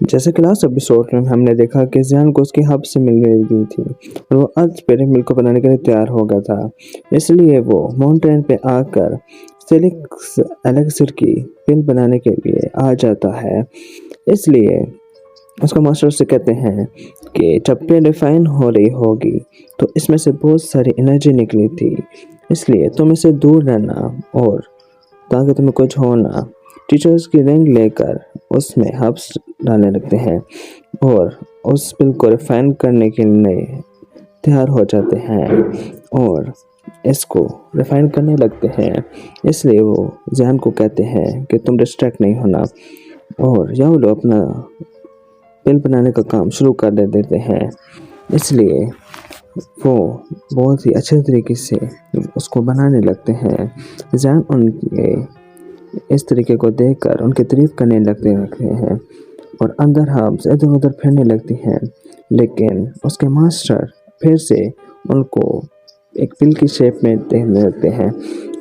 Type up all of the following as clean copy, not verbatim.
جیسے کہ last episode میں ہم نے دیکھا کہ زیان کو اس کی ہب سے مل گئی تھی اور وہ آج پیرے مل کو بنانے کے لیے تیار ہو گیا تھا۔ اس لیے وہ ماؤنٹین پہ آ کر سیلکس ایلیکسر کی پل بنانے کے لیے آ جاتا ہے۔ اس لیے اس کا ماسٹر سے کہتے ہیں کہ جب پل ریفائن ہو رہی ہوگی تو اس میں سے بہت ساری انرجی نکلی تھی، اس لیے تم اسے دور رہنا اور تاکہ تمہیں کچھ ہو نہ۔ ٹیچرز کی رنگ لے کر اس میں ہبس ڈالنے لگتے ہیں اور اس پل کو ریفائن کرنے کے لیے تیار ہو جاتے ہیں اور اس کو ریفائن کرنے لگتے ہیں۔ اس لیے وہ زیان کو کہتے ہیں کہ تم ڈسٹریکٹ نہیں ہونا اور یاو لو اپنا پل بنانے کا کام شروع کر دیتے ہیں۔ اس لیے وہ بہت ہی اچھے طریقے سے اس کو بنانے لگتے ہیں۔ زیان ان کے اس طریقے کو دیکھ کر ان کی تعریف کرنے لگتے ہیں اور اندر ہبس ادھر ادھر پھرنے لگتی ہیں، لیکن اس کے ماسٹر پھر سے ان کو ایک پل کی شیپ میں دیکھنے لگتے ہیں۔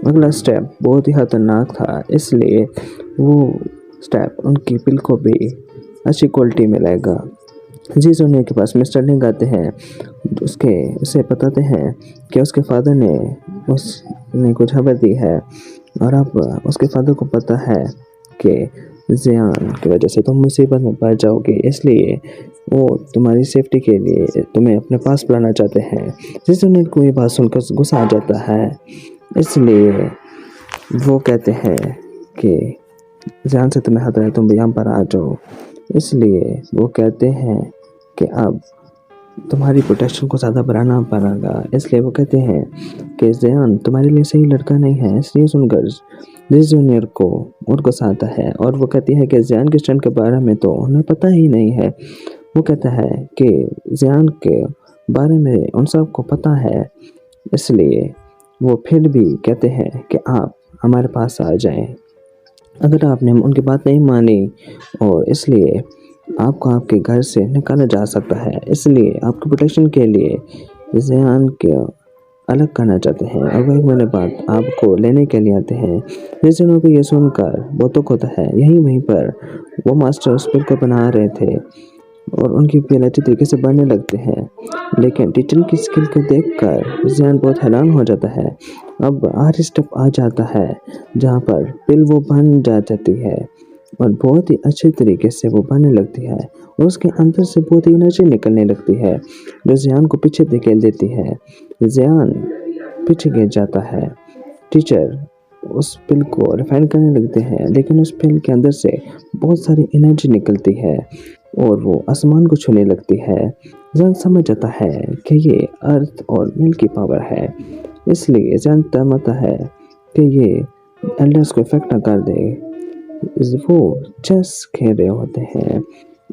اگلا سٹیپ بہت ہی خطرناک تھا، اس لیے وہ سٹیپ ان کی پل کو بھی اچھی کوالٹی ملے گا۔ جی سونیا کے پاس مسٹر لنک آتے ہیں، اسے بتاتے ہیں کہ اس کے فادر نے کچھ خبر دی ہے اور اب اس کے فادر کو پتہ ہے کہ زیان کی وجہ سے تم مصیبت میں پڑ جاؤ گے، اس لیے وہ تمہاری سیفٹی کے لیے تمہیں اپنے پاس بلانا چاہتے ہیں۔ جس نے کوئی بات سن کر غصہ آ جاتا ہے، اس لیے وہ کہتے ہیں کہ زیان سے تمہیں خطرہ ہے، تم یہاں پر آ جاؤ۔ اس لیے وہ کہتے ہیں کہ اب تمہاری پروٹیکشن کو زیادہ بڑھانا پڑے گا۔ اس لیے وہ کہتے ہیں کہ زیان تمہارے لیے صحیح لڑکا نہیں ہے۔ اس لیے سن کر جس جونیئر کو اور غصہ آتا ہے اور وہ کہتی ہے کہ زیان کے اسٹینڈ کے بارے میں تو انہیں پتہ ہی نہیں ہے۔ وہ کہتا ہے کہ زیان کے بارے میں ان سب کو پتہ ہے، اس لیے وہ پھر بھی کہتے ہیں کہ آپ ہمارے پاس آ جائیں اگر آپ نے ان کی بات نہیں مانی، اور اس لیے آپ کو آپ کے گھر سے نکالا جا سکتا ہے۔ اس لیے آپ کی پروٹیکشن کے لیے زیان کے الگ کرنا چاہتے ہیں اور وہ ایک مہینے بعد آپ کو لینے کے لیے آتے ہیں۔ جس دنوں کو یہ سن کر بہت دکھ ہوتا ہے۔ وہیں پر وہ ماسٹر اس پل کو بنا رہے تھے اور ان کی پل اچھی طریقے سے بننے لگتے ہیں، لیکن ٹیچر کی اسکل کو دیکھ کر زیان بہت حیران ہو جاتا ہے۔ اب آخری اسٹیپ آ جاتا ہے جہاں پر پل وہ بن جاتی ہے اور بہت ہی اچھے طریقے سے وہ بننے لگتی ہے اور اس کے اندر سے بہت ہی انرجی نکلنے لگتی ہے جو زیان کو پیچھے دھکیل دیتی ہے۔ زیان پیچھے گر جاتا ہے۔ ٹیچر اس پل کو ریفائن کرنے لگتے ہیں، لیکن اس پل کے اندر سے بہت ساری انرجی نکلتی ہے اور وہ آسمان کو چھونے لگتی ہے۔ زیان سمجھ جاتا ہے کہ یہ ارتھ اور مل کی پاور ہے، اس لیے زیان سمجھتا ہے کہ یہ ایلڈرز کو افیکٹ نہ کر دے۔ وہ چیس کھیل رہے ہوتے ہیں،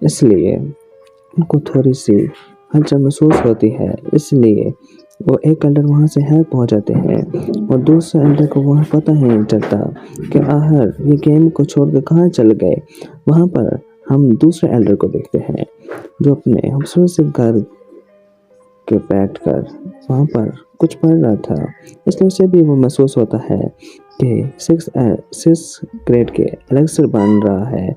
اس لیے ان کو تھوڑی سی ہلچل محسوس ہوتی ہے، اس لیے وہ ایک ایلڈر وہاں سے ہیلپ ہو جاتے ہیں اور دوسرے ایلڈر کو وہاں پتہ ہی نہیں چلتا کہ آخر یہ گیم کو چھوڑ کر کہاں چل گئے۔ وہاں پر ہم دوسرے ایلڈر کو دیکھتے ہیں جو اپنے خوبصورت سے گھر کے بیٹھ کر وہاں پر کچھ پڑھ رہا تھا، اس لیے اسے بھی وہ محسوس ہوتا ہے کہ 6 گریڈ کے ایلیکسر بن رہا ہے۔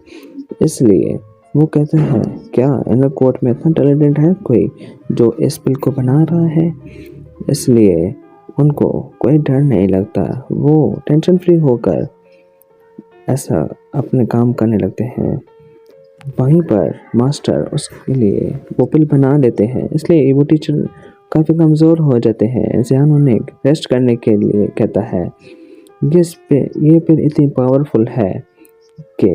اس لیے وہ کہتا ہے کیا انر کورٹ میں اتنا ٹیلنٹ ہے کوئی جو اس پل کو بنا رہا ہے۔ اس لیے ان کو کوئی ڈر نہیں لگتا، وہ ٹینشن فری ہو کر ایسا اپنے کام کرنے لگتے ہیں۔ وہیں پر ماسٹر اس کے لیے وہ پل بنا لیتے ہیں، اس لیے وہ ٹیچر کافی کمزور ہو جاتے ہیں۔ زیان انہیں ریسٹ کرنے کے لیے کہتا ہے۔ یہ پل اتنی پاورفل ہے کہ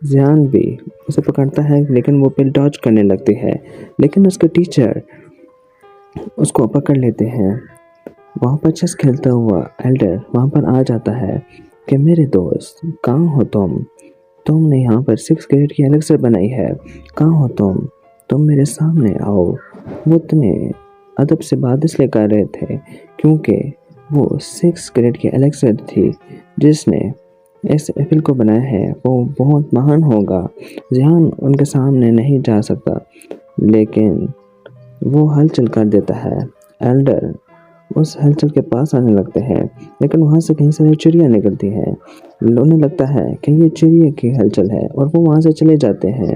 زیان بھی اسے پکڑتا ہے، لیکن وہ پل ڈاج کرنے لگتی ہے، لیکن اس کے ٹیچر اس کو پکڑ لیتے ہیں۔ وہاں پر چیس کھیلتا ہوا ایلڈر وہاں پر آ جاتا ہے کہ میرے دوست کہاں ہو تم نے یہاں پر 6 گریڈ کی ایلیکسر بنائی ہے، کہاں ہو تم میرے سامنے آؤ۔ وہ اتنے ادب سے بات اس لیے کر رہے تھے کیونکہ وہ 6 گریڈ کی ایلیکسر تھی جس نے اس ایپل کو بنایا ہے، وہ بہت مہان ہوگا۔ زیان ان کے سامنے نہیں جا سکتا، لیکن وہ ہلچل کر دیتا ہے۔ ایلڈر اس ہلچل کے پاس آنے لگتے ہیں، لیکن وہاں سے کہیں ساری چڑیاں نکلتی ہیں۔ انہیں لگتا ہے کہ یہ چڑیے کی ہلچل ہے اور وہ وہاں سے چلے جاتے ہیں۔